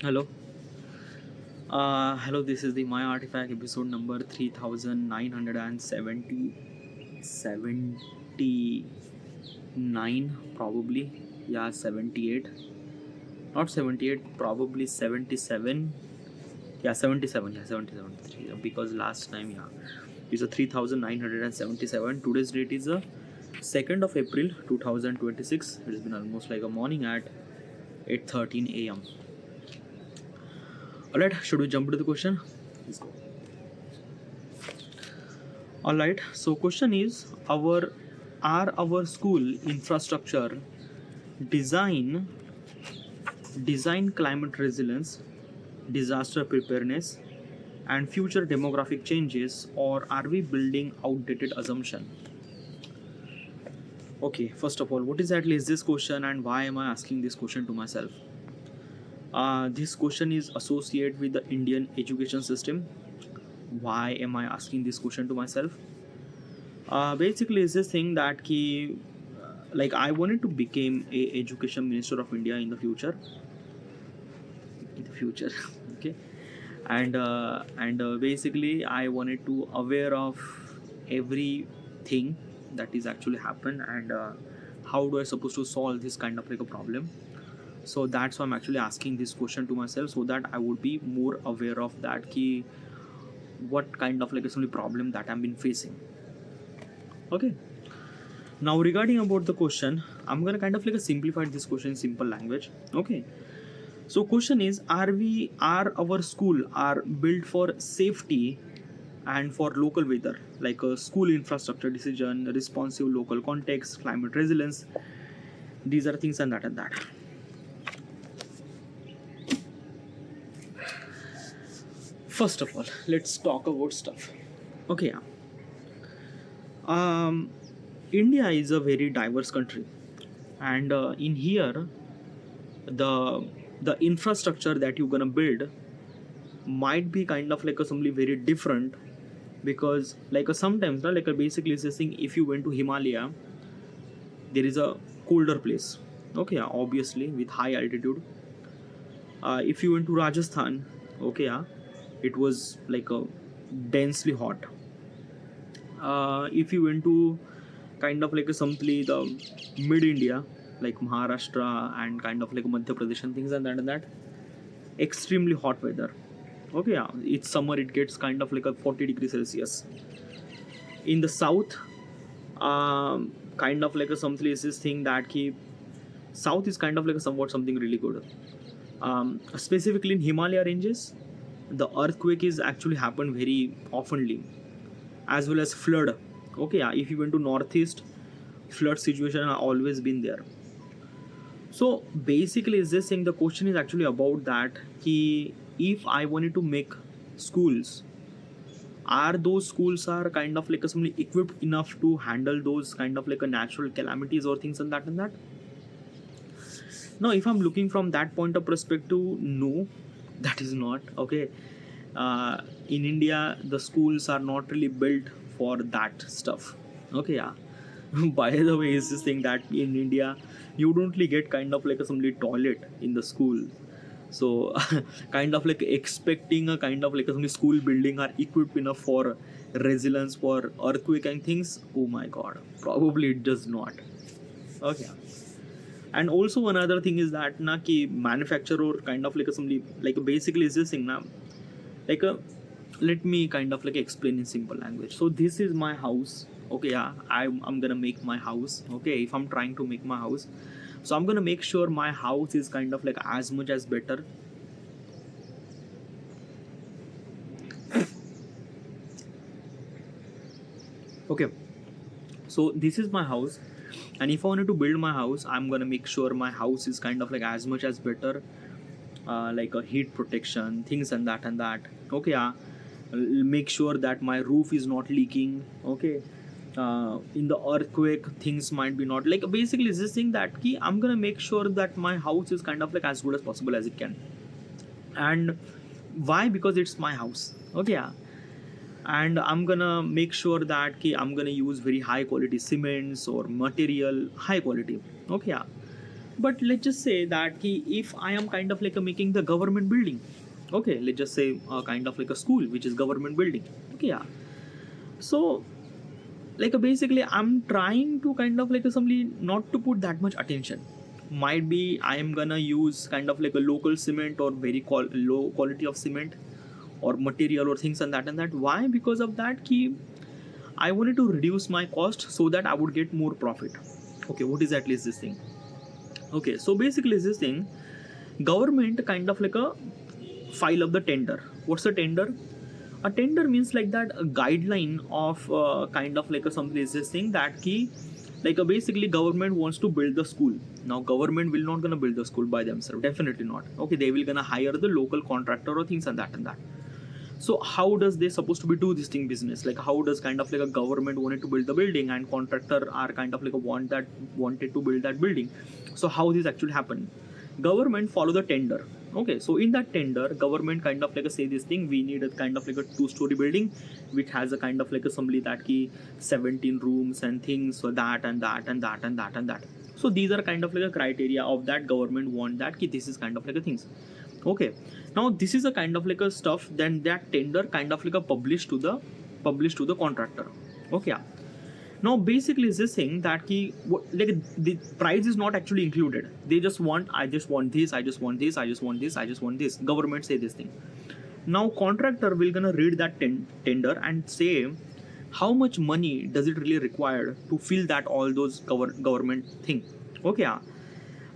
Hello. Hello, this is the My Artifact episode number 3979, probably. Yeah, 78. Not 78, probably 77. Yeah, 77. Yeah, 77. Because last time, yeah, it's a 3977. Today's date is a 2nd of April 2026. It has been almost like a morning at 8:13 a.m. Alright, should we jump to the question? Let's go. Alright, so question is our school infrastructure design climate resilience, disaster preparedness and future demographic changes, or are we building outdated assumption? Okay, first of all, what exactly is this question and why am I asking this question to myself? This question is associated with the Indian education system. Why am I asking this question to myself? Basically, it's this thing that like I wanted to become a education minister of India in the future. Okay, and basically I wanted to aware of everything that is actually happen, and how do I supposed to solve this kind of like a problem. So that's why I'm actually asking this question to myself, so that I would be more aware of that what kind of like a problem that I've been facing. Okay, now regarding about the question, I'm gonna kind of like simplify this question in simple language. Okay, so question is, are our school are built for safety and for local weather, like a school infrastructure decision, responsive local context, climate resilience. These are things and that. First of all, let's talk about stuff. Okay, yeah. India is a very diverse country, and in here, the infrastructure that you're gonna build might be kind of like a something very different, because like sometimes like basically it's this thing. If you went to Himalaya, there is a colder place. Okay, yeah, obviously with high altitude. If you went to Rajasthan, okay, yeah, it was like a densely hot. If you went to kind of like a simply the mid India, like Maharashtra and kind of like Madhya Pradesh and things and that extremely hot weather. Okay, yeah, it's summer, it gets kind of like a 40 degrees Celsius. In the south, kind of like a some places thing that south is kind of like a somewhat something really good. Specifically in Himalaya ranges, the earthquake is actually happen very oftenly, as well as flood. Okay, yeah, if you went to northeast, flood situation have always been there. So basically is this thing, the question is actually about that if I wanted to make schools, are those schools are kind of like a equipped enough to handle those kind of like a natural calamities or things and that. Now if I'm looking from that point of perspective, no, that is not okay. In India, the schools are not really built for that stuff. Okay, yeah. By the way, is this thing that in India you don't really get kind of like a some toilet in the school. So kind of like expecting a kind of like a some school building are equipped enough for resilience for earthquake and things. Oh my god, probably it does not. Okay. And also another thing is that na ki manufacturer kind of like a somebody like basically is this thing na, like a, let me kind of like explain in simple language. So this is my house. Okay, yeah, I'm gonna make my house. Okay, if I'm trying to make my house, so I'm gonna make sure my house is kind of like as much as better. Okay, so this is my house, and if I wanted to build my house, I'm gonna make sure my house is kind of like as much as better, like a heat protection, things and that. Okay, yeah, make sure that my roof is not leaking. Okay, in the earthquake things might be not like basically it's this thing that I'm gonna make sure that my house is kind of like as good as possible as it can. And why? Because it's my house. Okay, yeah. And I'm gonna make sure that I'm gonna use very high quality cements or material high quality. Okay, yeah. But let's just say that if I am kind of like making the government building, okay, let's just say kind of like a school which is government building, okay, yeah. So like basically I'm trying to kind of like simply not to put that much attention. Might be I am gonna use kind of like a local cement or very low quality of cement or material or things and that. Why? Because of that key, I wanted to reduce my cost so that I would get more profit. Okay, what is at least this thing? Okay, so basically this thing, government kind of like a file of the tender. What's a tender? A tender means like that a guideline of kind of like a something is this thing that key, like basically government wants to build the school. Now government will not gonna build the school by themselves, definitely not. Okay, they will gonna hire the local contractor or things and that. So how does they supposed to be do this thing business? Like how does kind of like a government wanted to build the building and contractor are kind of like a wanted to build that building? So how this actually happen? Government follow the tender. Okay, so in that tender, government kind of like a say this thing, we need a kind of like a two-story building which has a kind of like assembly that key 17 rooms and things, so that and that and that and that and that. So these are kind of like a criteria of that government want that key, this is kind of like a things. Okay, now this is a kind of like a stuff, then that tender kind of like a published to the contractor. Okay, yeah. Now basically is this thing that like the price is not actually included. They just want, I just want this, I just want this, I just want this, I just want this. Government say this thing. Now contractor will gonna read that tender and say how much money does it really require to fill that all those government thing. Okay, yeah.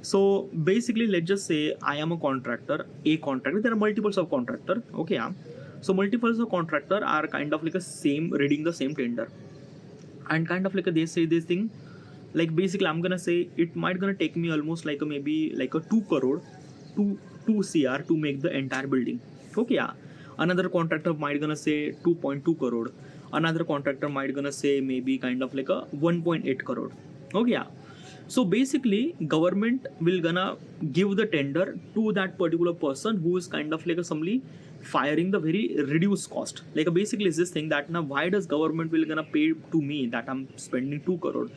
So basically let's just say I am a contractor, there are multiples of contractor. Okay, yeah. So multiples of contractor are kind of like a same reading the same tender, and kind of like they say this thing, like basically I'm gonna say it might gonna take me almost like a maybe like a 2 crore to 2 cr to make the entire building. Okay, yeah. Another contractor might gonna say 2.2 crore, another contractor might gonna say maybe kind of like a 1.8 crore. Okay, yeah. So basically government will gonna give the tender to that particular person who is kind of like a somebody firing the very reduced cost. Like basically is this thing that now why does government will gonna pay to me that I'm spending 2 crore.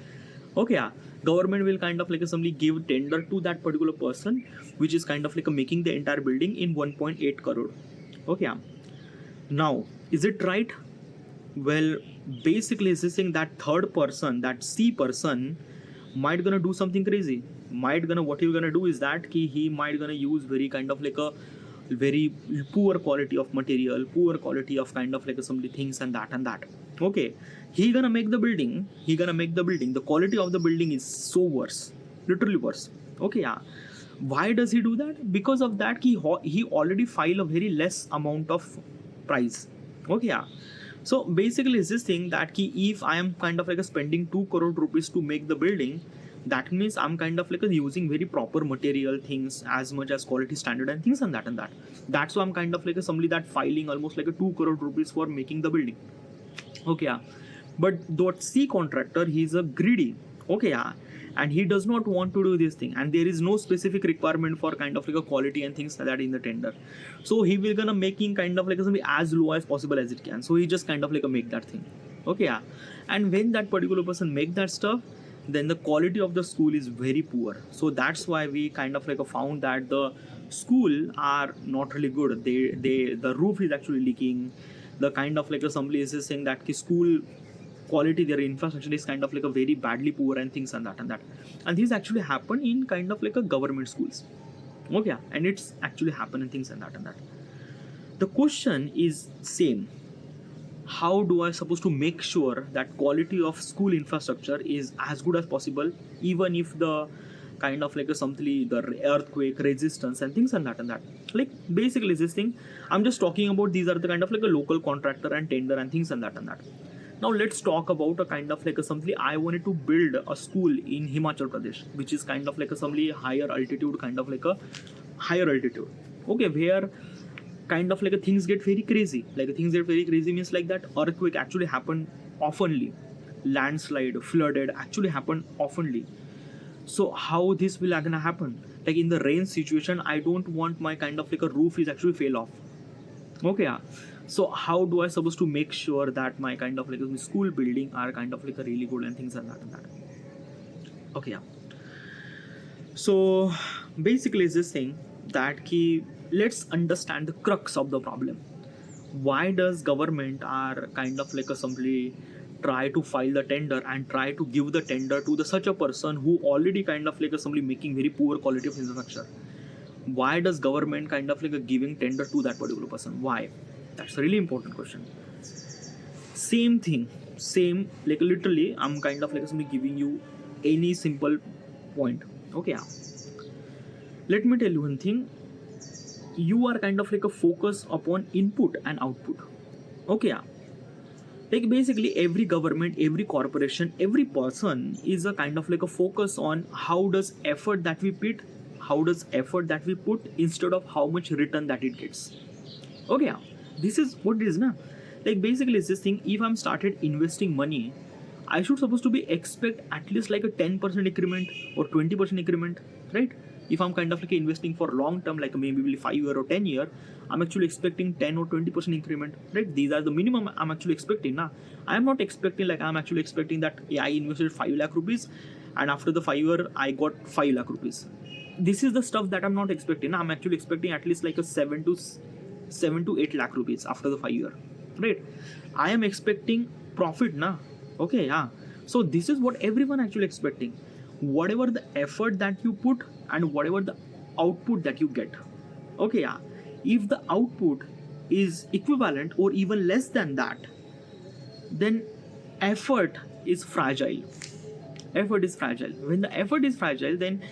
Okay, yeah. Government will kind of like somebody give tender to that particular person which is kind of like making the entire building in 1.8 crore. Okay, yeah. Now is it right? Well, basically is this thing that third person, that C person, might gonna do something crazy. Might gonna, what he gonna do is that he might gonna use very kind of like a very poor quality of material, poor quality of kind of like some things and that. Okay, he gonna make the building, the quality of the building is so worse, literally worse. Okay, yeah. Why does he do that? Because of that he already file a very less amount of price. Okay, yeah. So basically it's this thing that if I am kind of like spending 2 crore rupees to make the building, that means I'm kind of like using very proper material things as much as quality standard and things and that. That's why I'm kind of like somebody that filing almost like a 2 crore rupees for making the building. Okay, yeah. But that C contractor, he's a greedy. Okay, yeah. And he does not want to do this thing, and there is no specific requirement for kind of like a quality and things like that in the tender. So he will gonna making kind of like something as low as possible as it can. So he just kind of like make that thing. Okay, yeah. And when that particular person make that stuff, then the quality of the school is very poor. So that's why we kind of like found that the school are not really good. The roof is actually leaking. The kind of like assembly is saying that the school quality, their infrastructure is kind of like a very badly poor and things and that. And these actually happen in kind of like a government schools. Okay, and it's actually happen in things and that. The question is same. How do I supposed to make sure that quality of school infrastructure is as good as possible, even if the kind of like a something, the earthquake resistance and things and that. Like basically this thing, I'm just talking about these are the kind of like a local contractor and tender and things and that. Now let's talk about a kind of like a something, I wanted to build a school in Himachal Pradesh, which is kind of like a something higher altitude, kind of like a higher altitude. Okay, where kind of like a things get very crazy. Like things get very crazy means like that earthquake actually happen oftenly, landslide, flooded actually happen oftenly. So how this will gonna happen? Like in the rain situation, I don't want my kind of like a roof is actually fail off. Okay, yeah. So how do I supposed to make sure that my kind of like school building are kind of like a really good and things and that. Okay, yeah. So basically it's this thing that key, let's understand the crux of the problem. Why does government are kind of like a simply try to file the tender and try to give the tender to the such a person who already kind of like a simply making very poor quality of infrastructure? Why does government kind of like a giving tender to that particular person? Why? That's a really important question. Same thing, same, like literally I'm kind of like simply giving you any simple point. Okay, yeah. Let me tell you one thing. You are kind of like a focus upon input and output. Okay, yeah. Like basically every government, every corporation, every person is a kind of like a focus on how does effort that we put, how does effort that we put instead of how much return that it gets. Okay, yeah. This is what it is now. Like basically it's this thing, if I'm started investing money, I should supposed to be expect at least like a 10% increment or 20% increment, right? If I'm kind of like investing for long term, like maybe 5 year or 10 year, I'm actually expecting 10 or 20% increment, right? These are the minimum I'm actually expecting. Now, I'm not expecting like I'm actually expecting that yeah, I invested 5 lakh rupees and after the 5 year I got 5 lakh rupees. This is the stuff that I'm not expecting. I'm actually expecting at least like a 7 to 8 lakh rupees after the 5 year, right? I am expecting profit now. Okay, yeah. So this is what everyone actually expecting. Whatever the effort that you put and whatever the output that you get. Okay, yeah. If the output is equivalent or even less than that, then effort is fragile. Effort is fragile. When the effort is fragile, then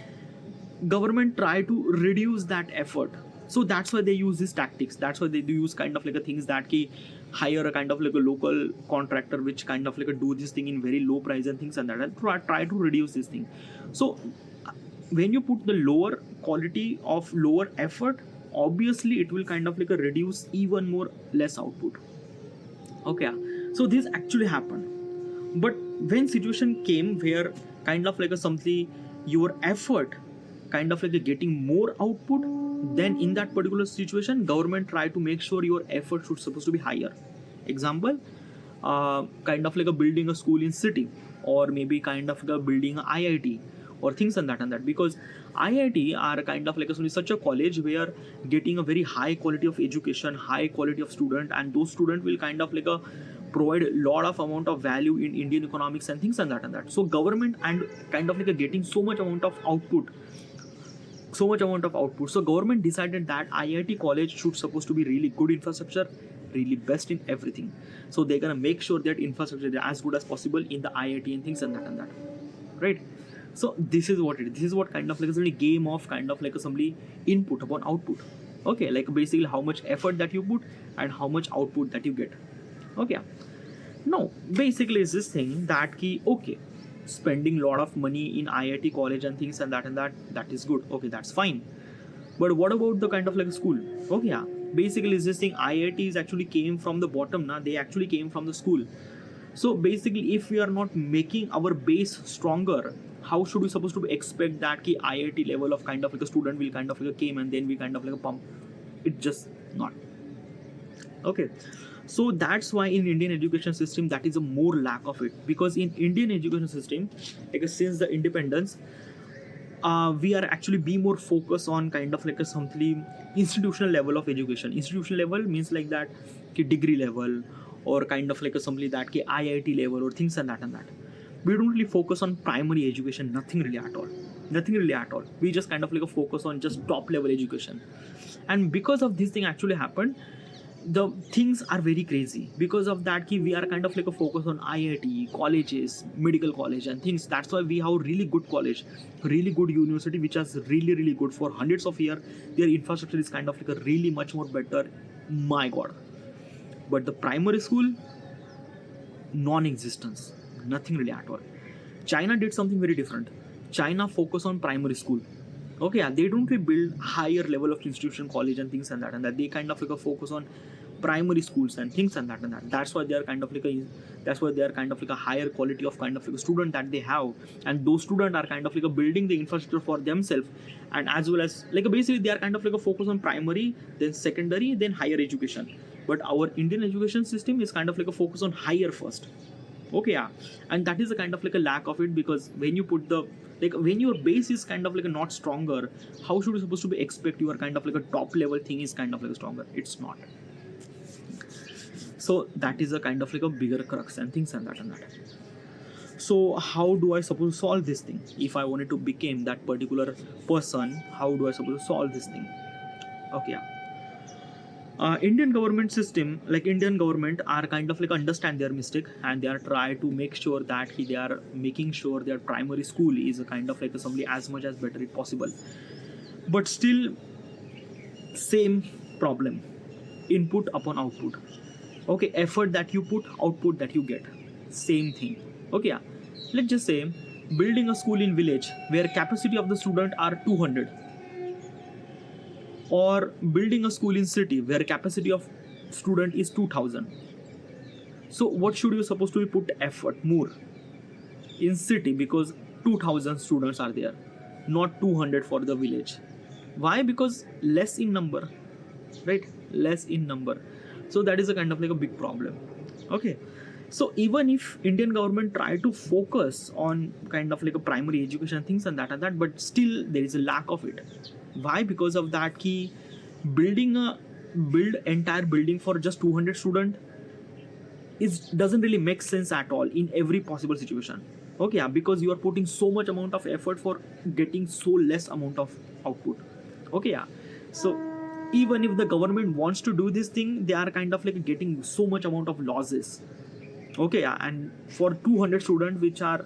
government try to reduce that effort. So that's why they use these tactics. That's why they do use kind of like a things that ki hire a kind of like a local contractor which kind of like a do this thing in very low price and things and that, and try to reduce this thing. So when you put the lower quality of lower effort, obviously it will kind of like a reduce even more less output. Okay, so this actually happened. But when situation came where kind of like a something your effort kind of like a getting more output, then in that particular situation government try to make sure your effort should supposed to be higher. Example, kind of like a building a school in city, or maybe kind of like a building a IIT or things and that, because IIT are kind of like such a college where getting a very high quality of education, high quality of student, and those student will kind of like a provide a lot of amount of value in Indian economics and things and that. So government and kind of like a getting so much amount of output, so much amount of output. So government decided that IIT college should supposed to be really good infrastructure, really best in everything. So they're gonna make sure that infrastructure is as good as possible in the IIT and things and that, right? So this is what it is. This is what kind of like a game of kind of like a assembly input upon output. Okay, like basically how much effort that you put and how much output that you get. Okay. No, basically it's this thing that key okay, spending lot of money in IIT college and things and that that is good. Okay, that's fine. But what about the kind of like school? Okay, yeah. Basically it's this thing, IITs actually came from the bottom now, they actually came from the school. So basically if we are not making our base stronger, how should we supposed to expect that ki IIT level of kind of like a student will kind of like a came and then we kind of like a pump? It just not. Okay, so that's why in Indian education system that is a more lack of it, because in Indian education system, like since the independence, we are actually be more focused on kind of like a something institutional level of education. Institutional level means like that ki degree level, or kind of like a something that ki IIT level or things and that. We don't really focus on primary education, nothing really at all. Nothing really at all. We just kind of like a focus on just top level education. And because of this thing actually happened, the things are very crazy. Because of that we are kind of like a focus on IIT colleges, medical college and things. That's why we have really good college, really good university which is really good for hundreds of years. Their infrastructure is kind of like a really much more better, my god. But the primary school, non-existence, nothing really at all. China did something very different. China focus on primary school. Okay, yeah, they don't really build higher level of institution, college and things and that. They kind of like a focus on primary schools and things and that. That's why they are kind of like a, that's why they are kind of like a higher quality of kind of like a student that they have, and those students are kind of like a building the infrastructure for themselves, and as well as like a basically they are kind of like a focus on primary, then secondary, then higher education. But our Indian education system is kind of like a focus on higher first. Okay, yeah. And that is a kind of like a lack of it, because when you put the Like when your base is kind of like a not stronger, how should you supposed to be expect your kind of like a top level thing is kind of like stronger? It's not. So that is a kind of like a bigger crux and things and that. So how do I suppose to solve this thing? If I wanted to become that particular person, how do I suppose to solve this thing? Okay, yeah. Indian government system, like Indian government are kind of like understand their mistake, and they are try to make sure that they are making sure their primary school is a kind of like assembly as much as better as possible. But still same problem, input upon output. Okay, effort that you put, output that you get, same thing. Okay, yeah. Let's just say building a school in village where capacity of the student are 200, or building a school in city where capacity of student is 2000. So what should you supposed to be put effort more in city, because 2000 students are there, not 200 for the village. Why? Because less in number, right? Less in number. So that is a kind of like a big problem. Okay, so even if Indian government try to focus on kind of like a primary education things and that, but still there is a lack of it. Why? Because of that key build entire building for just 200 student is doesn't really make sense at all in every possible situation. Okay, yeah, because you are putting so much amount of effort for getting so less amount of output. Okay, yeah. So even if the government wants to do this thing, they are kind of like getting so much amount of losses. Okay, yeah, and for 200 students which are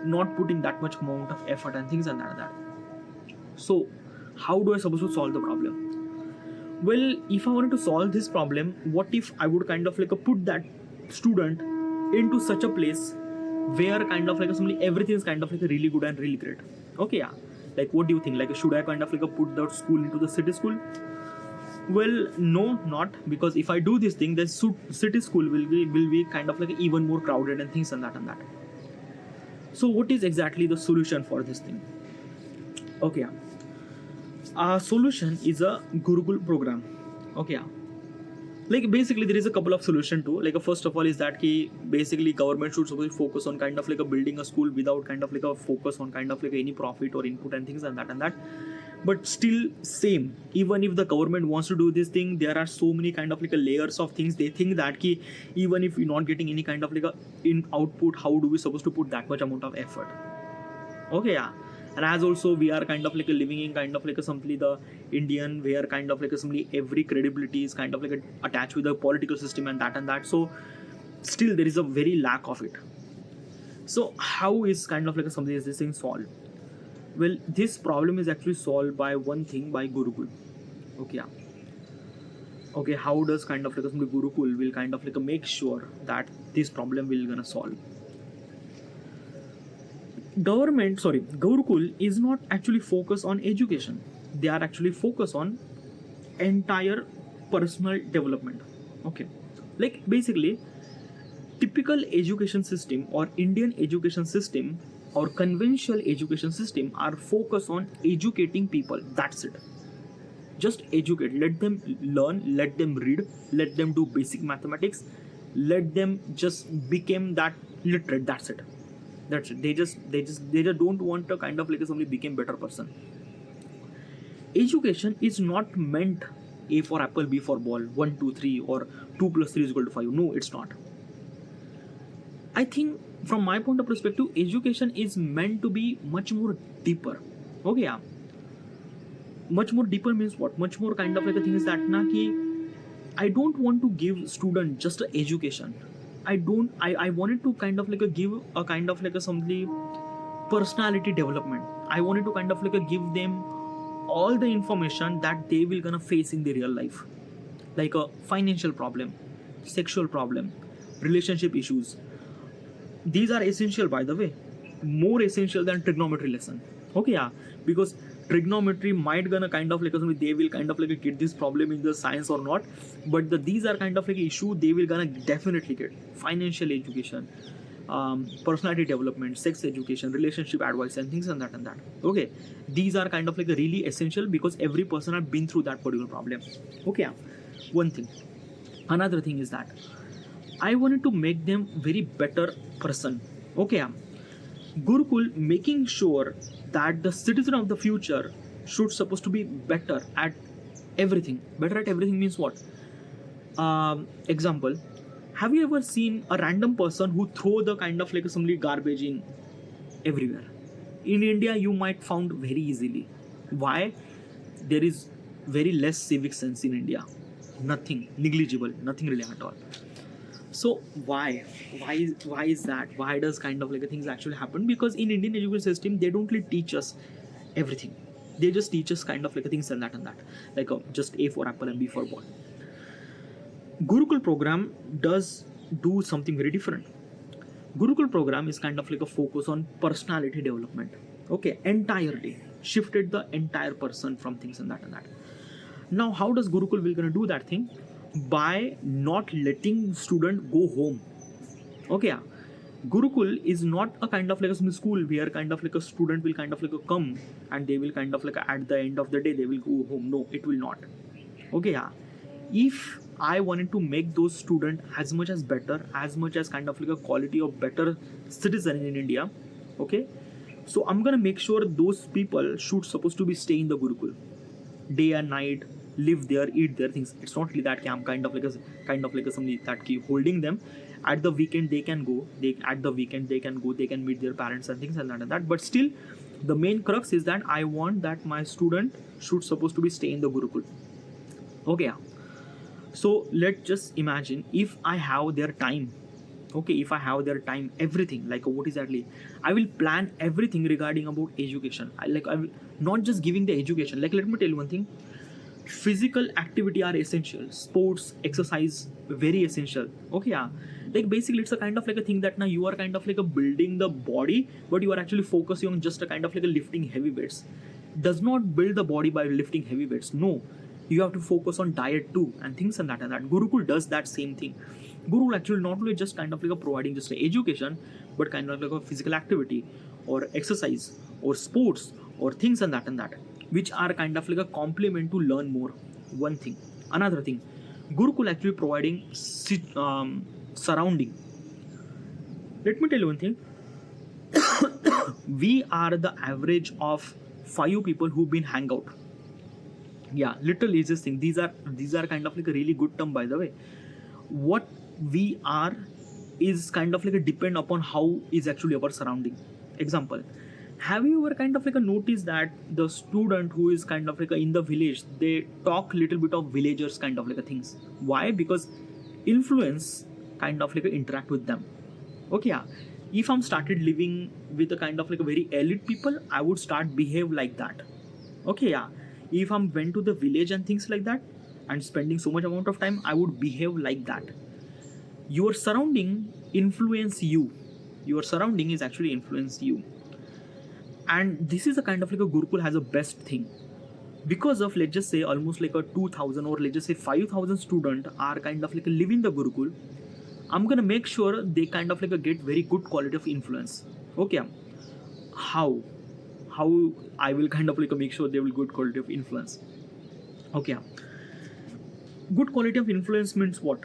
not putting that much amount of effort and things and that. So how do I supposed to solve the problem? Well, if I wanted to solve this problem, what if I would kind of like put that student into such a place where kind of like something everything is kind of like really good and really great. Okay, yeah. Like what do you think? Like should I kind of like put that school into the city school? Well, no, not, because if I do this thing, then city school will be kind of like even more crowded and things and that. So what is exactly the solution for this thing? Okay, yeah. Our solution is a Gurukul program. Okay, yeah. Like basically there is a couple of solution too. Like first of all is that basically government should supposed to focus on kind of like a building a school without kind of like a focus on kind of like any profit or input and things and that. But still same, even if the government wants to do this thing, there are so many kind of like a layers of things. They think that even if we're not getting any kind of like a in output, how do we supposed to put that much amount of effort? Okay, yeah. And as also we are kind of like living in kind of like simply the Indian where kind of like simply every credibility is kind of like attached with the political system and that. So still there is a very lack of it. So how is kind of like something is this thing solved? Well, this problem is actually solved by one thing, by Gurukul. Okay, yeah. Okay, how does kind of like somebody Gurukul will kind of like make sure that this problem will gonna solve? Gurukul is not actually focused on education. They are actually focused on entire personal development. Okay, like basically typical education system or Indian education system or conventional education system are focused on educating people. That's it. Just educate. Let them learn. Let them read. Let them do basic mathematics. Let them just become that literate. That's it. That's it. They just don't want to kind of like somebody become better person. Education is not meant A for apple, B for ball, 1, 2, 3, or 2 plus 3 is equal to 5. No, it's not. I think from my point of perspective, education is meant to be much more deeper. Okay, yeah. Much more deeper means what? Much more kind of like a thing is that I don't want to give student just an education. I wanted to kind of like give a kind of like somebody personality development. I wanted to kind of like give them all the information that they will gonna face in their real life, like a financial problem, sexual problem, relationship issues. These are essential, by the way, more essential than trigonometry lesson. Okay, yeah, because trigonometry might gonna kind of like they will kind of like get this problem in the science or not, but these are kind of like issue they will gonna definitely get. Financial education, personality development, sex education, relationship advice and things and that. Okay, these are kind of like really essential because every person have been through that particular problem. Okay, yeah. One thing. Another thing is that I wanted to make them very better person. Okay, yeah. Gurukul making sure that the citizen of the future should supposed to be better at everything. Better at everything means what? Example, have you ever seen a random person who throw the kind of like assembly garbage in everywhere? In India, you might found very easily. Why? There is very less civic sense in India. Nothing negligible, nothing really at all. So why is that? Why does kind of like things actually happen? Because in Indian education system, they don't really teach us everything. They just teach us kind of like things and that, like just A for apple and B for ball. Gurukul program does do something very different. Gurukul program is kind of like a focus on personality development. Okay, entirely shifted the entire person from things and that. Now, how does Gurukul will gonna do that thing? By not letting student go home. Okay, yeah. Gurukul is not a kind of like a school where kind of like a student will kind of like a come and they will kind of like at the end of the day they will go home. No, it will not. Okay, yeah. If I wanted to make those students as much as better, as much as kind of like a quality of better citizen in India, okay, so I'm gonna make sure those people should supposed to be stay in the Gurukul day and night, live there, eat their things. It's not really that I'm kind of like a somebody that keep holding them. At the weekend they can go, they can meet their parents and things and that. But still, the main crux is that I want that my student should supposed to be stay in the Gurukul. Okay, yeah. So let's just imagine if I have their time. Okay, if I have their time, everything like what exactly I will plan everything regarding about education. I will not just giving the education. Like let me tell you one thing. Physical activity are essential. Sports, exercise, very essential. Okay, yeah. Like basically it's a kind of like a thing that now you are kind of like a building the body, but you are actually focusing on just a kind of like a lifting heavy weights. Does not build the body by lifting heavy weights. No, you have to focus on diet too and things and that. Gurukul does that same thing. Gurukul actually not only just kind of like a providing just a education, but kind of like a physical activity or exercise or sports or things and that, which are kind of like a complement to learn more. One thing. Another thing, Gurukul actually providing surrounding. Let me tell you one thing. We are the average of 5 people who've been hang out. Yeah, literally is this thing. These are kind of like a really good term, by the way. What we are is kind of like a depend upon how is actually our surrounding. Example, have you ever kind of like a notice that the student who is kind of like a in the village, they talk little bit of villagers kind of like a things? Why? Because influence kind of like a interact with them. Okay, yeah. If I'm started living with a kind of like a very elite people, I would start behave like that. Okay, yeah. If I'm went to the village and things like that and spending so much amount of time, I would behave like that. Your surrounding influence you. Your surrounding is actually influence you. And this is a kind of like a Gurukul has a best thing. Because of let's just say almost like a 2000 or let's just say 5000 student are kind of like a living the Gurukul, I'm gonna make sure they kind of like a get very good quality of influence. Okay. How I will kind of like make sure they will good quality of influence. Okay, good quality of influence means what?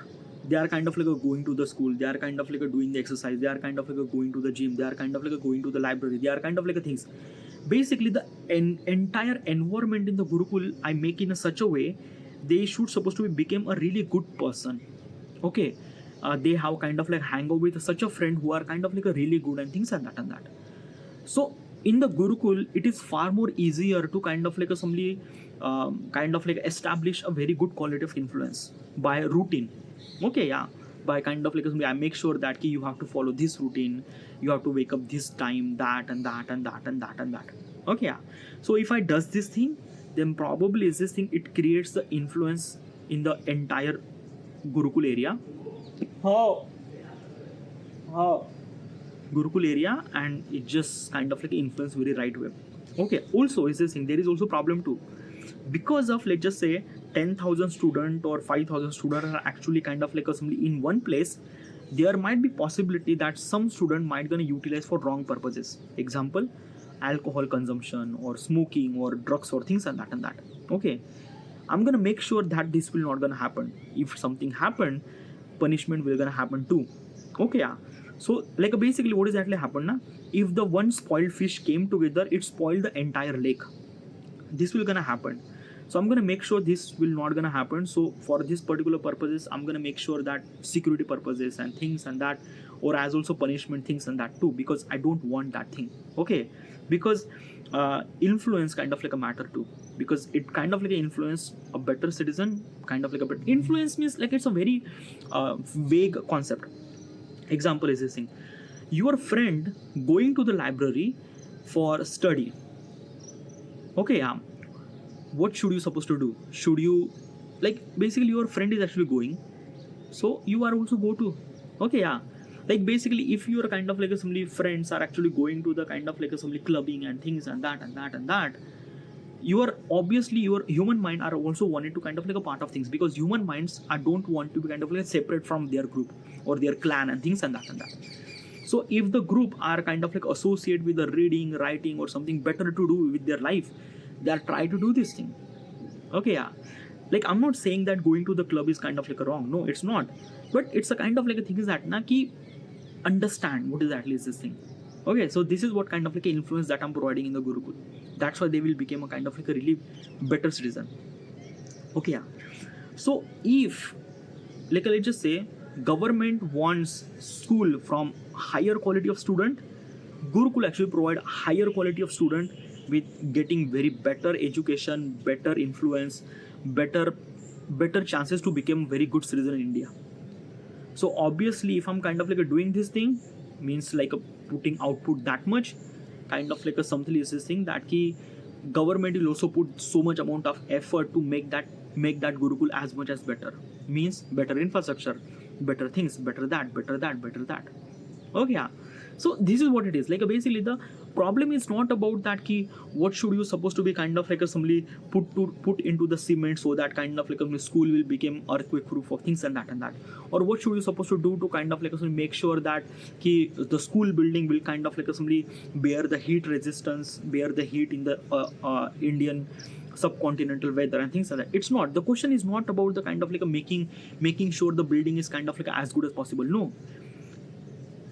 They are kind of like going to the school, they are kind of like doing the exercise, they are kind of like going to the gym, they are kind of like going to the library, they are kind of like things. Basically the entire environment in the Gurukul I make in a such a way they should supposed to be become a really good person. Okay, they have kind of like hang out with such a friend who are kind of like a really good and things and that. So in the Gurukul, it is far more easier to kind of like a somebody kind of like establish a very good quality of influence by routine. Okay, yeah. By kind of like I make sure that you have to follow this routine, you have to wake up this time, that and that and that and that and that. Okay, yeah. So if I does this thing, then probably is this thing it creates the influence in the entire Gurukul area. How? Gurukul area, and it just kind of like influence very right way. Okay, also is this thing there is also problem too, because of let's just say 10,000 student or 5,000 student are actually kind of like assembly in one place. There might be possibility that some student might gonna utilize for wrong purposes. Example, alcohol consumption or smoking or drugs or things and that. Okay, I'm gonna make sure that this will not gonna happen. If something happened, punishment will gonna happen too. Okay, yeah. So like basically what is actually happen now? if the one spoiled fish came together, it spoiled the entire lake. This will gonna happen. So I'm gonna make sure this will not gonna happen. So for this particular purposes, I'm gonna make sure that security purposes and things and that, or as also punishment things and that too, because I don't want that thing. Okay, because influence kind of like a matter too, because it kind of like influence a better citizen, kind of like a better influence means like it's a very vague concept. Example is this thing: your friend going to the library for study. Okay, what should you supposed to do? Should you, like, basically your friend is actually going, so you are also go to. Okay, like basically if you are kind of like a somebody friends are actually going to the kind of like a somebody clubbing and things and that and that and that, you are obviously, your human mind are also wanted to kind of like a part of things, because human minds are don't want to be kind of like separate from their group or their clan and things and that and that. So if the group are kind of like associated with the reading, writing or something better to do with their life, they are try to do this thing. Okay, like I'm not saying that going to the club is kind of like a wrong, no it's not, but it's a kind of like a thing is that na ki understand what exactly is this thing. Okay, so this is what kind of like influence that I'm providing in the Gurukul. That's why they will become a kind of like a really better citizen. Okay, so if, like let's just say government wants school from higher quality of student, Gurukul actually provide higher quality of student with getting very better education, better influence, better chances to become very good citizen in India. So obviously if I'm kind of like doing this thing, means like putting output that much, kind of like a something is this thing that ki government will also put so much amount of effort to make that Gurukul as much as better, means better infrastructure, better things, better that. Okay, so this is what it is. Like basically the problem is not about that ki what should you supposed to be kind of like a somebody put into the cement so that kind of like a school will become earthquake proof of things and that, or what should you supposed to do to kind of like a make sure that ki the school building will kind of like a somebody bear the heat resistance, bear the heat in the Indian subcontinental weather and things like that. It's not, the question is not about the kind of like a making sure the building is kind of like as good as possible. No,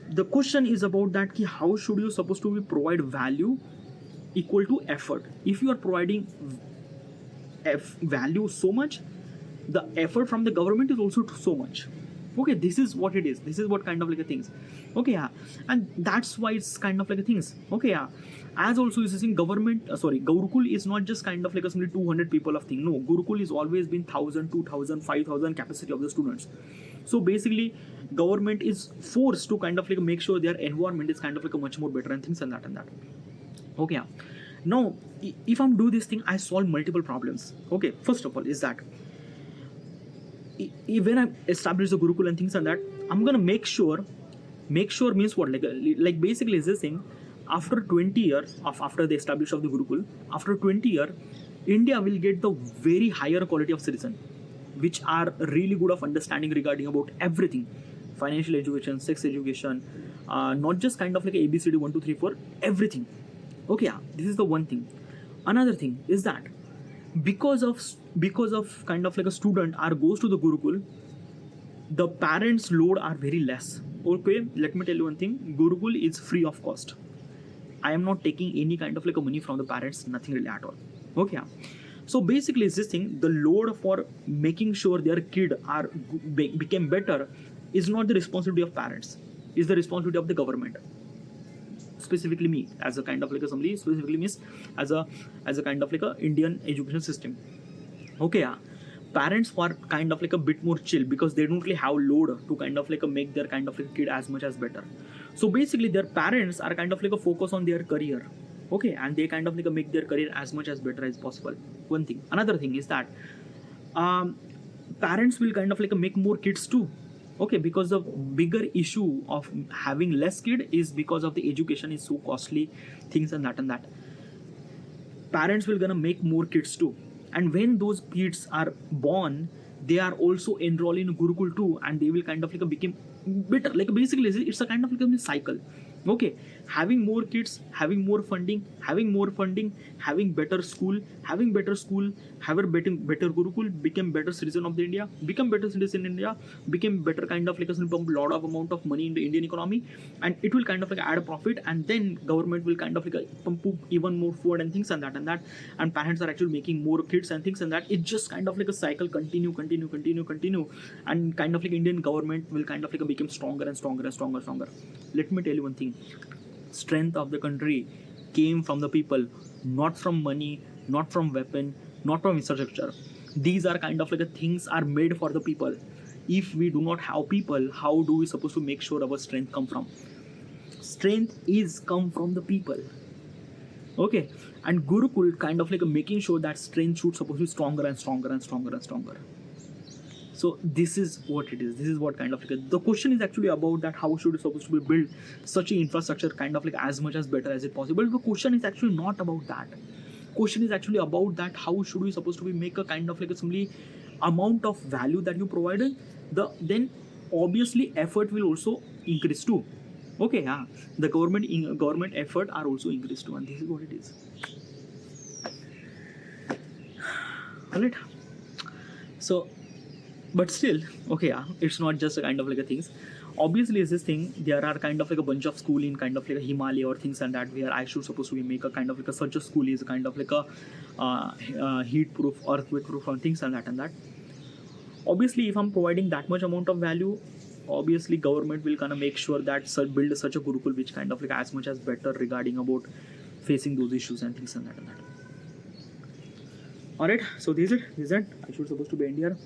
the question is about that ki how should you supposed to be provide value equal to effort. If you are providing value so much, the effort from the government is also so much. Okay, this is what it is, this is what kind of like a things. Okay, and that's why it's kind of like a things. Okay, as also is in government, Gurukul is not just kind of like a simply 200 people of thing. No, Gurukul is always been 1000, 2000, 5000 capacity of the students. So basically government is forced to kind of like make sure their environment is kind of like a much more better and things and that. Okay, now if I'm do this thing, I solve multiple problems. Okay, first of all is that when I establish the Gurukul and things like that, I'm gonna make sure means what, like basically is this thing, after 20 years after the establishment of the Gurukul, after 20 years India will get the very higher quality of citizen, which are really good of understanding regarding about everything, financial education, sex education, not just kind of like ABCD 1 2 3 4, everything. Okay, this is the one thing. Another thing is that because of kind of like a student goes to the Gurukul, the parents load are very less. Okay, let me tell you one thing, Gurukul is free of cost. I am not taking any kind of like a money from the parents, nothing really at all. Okay, so basically is this thing, the load for making sure their kid became better is not the responsibility of parents, is the responsibility of the government, specifically me as a kind of like a somebody, specifically means as a kind of like a Indian education system. Okay, parents are kind of like a bit more chill because they don't really have load to kind of like a make their kind of like kid as much as better. So basically their parents are kind of like a focus on their career. Okay, and they kind of like a make their career as much as better as possible. One thing. Another thing is that parents will kind of like make more kids too. Okay, because the bigger issue of having less kid is because of the education is so costly, things and that. Parents will gonna make more kids too, and when those kids are born, they are also enrolled in Gurukul too, and they will kind of like become better. Like basically it's a kind of like a cycle. Okay, having more kids, having more funding, having better school, having better gurukul, become better citizen of the India, become better citizen in India, become better kind of like a pump lot of amount of money in the Indian economy, and it will kind of like add a profit, and then government will kind of like pump even more food and things and that, and parents are actually making more kids and things and that. It just kind of like a cycle continue, and kind of like Indian government will kind of like become stronger and stronger. Let me tell you one thing: strength of the country came from the people, not from money, not from weapon, not from infrastructure. These are kind of like things are made for the people. If we do not have people, how do we supposed to make sure our strength come from? Strength is come from the people. Okay, and Gurukul kind of like making sure that strength should supposed to be stronger and stronger. So this is what it is. This is what kind of like the question is actually about that how should it supposed to be built such an infrastructure kind of like as much as better as it possible. The question is actually not about that. Question is actually about that how should we supposed to be make a kind of like a simply amount of value that you provided. Then obviously effort will also increase too. Okay, yeah, the government effort are also increased too, and this is what it is. Alright. So but still, okay, yeah, it's not just a kind of like a things. Obviously is this thing, there are kind of like a bunch of school in kind of like a Himalaya or things and that where I should supposed to be make a kind of like a such a school is kind of like a heat proof, earthquake proof and things and that. Obviously if I'm providing that much amount of value, obviously government will kind of make sure that build such a gurukul which kind of like as much as better regarding about facing those issues and things and that. Alright, so this is it. I should supposed to be end here.